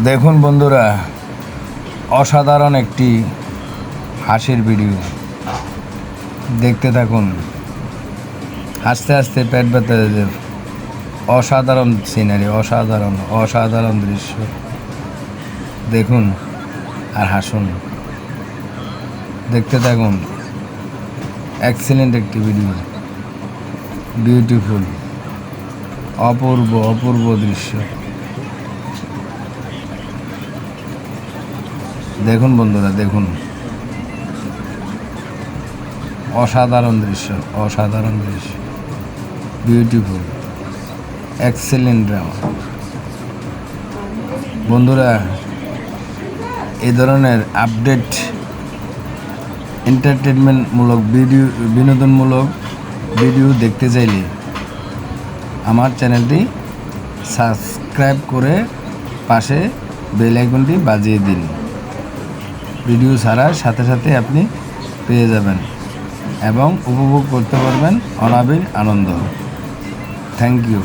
দেখুন বন্ধুরা, অসাধারণ একটি হাসির ভিডিও দেখতে থাকুন। হাসতে হাসতে পেট ব্যথা যাবে। অসাধারণ সিনারি, অসাধারণ দৃশ্য দেখুন আর হাসুন। দেখতে থাকুন। এক্সিলেন্ট একটি ভিডিও, বিউটিফুল, অপূর্ব দৃশ্য দেখুন বন্ধুরা, দেখুন। অসাধারণ দৃশ্য, বিউটিফুল, এক্সেলেন্ট ড্রামা। বন্ধুরা, এই ধরনের আপডেট এন্টারটেনমেন্টমূলক ভিডিও, বিনোদনমূলক ভিডিও দেখতে চাইলে আমার চ্যানেলটি সাবস্ক্রাইব করে পাশে বেল আইকনটি বাজিয়ে দিন। ভিডিও ছাড়ার সাথে সাথে আপনি পেয়ে যাবেন এবং উপভোগ করতে পারবেন অনাবিল আনন্দ। Thank you.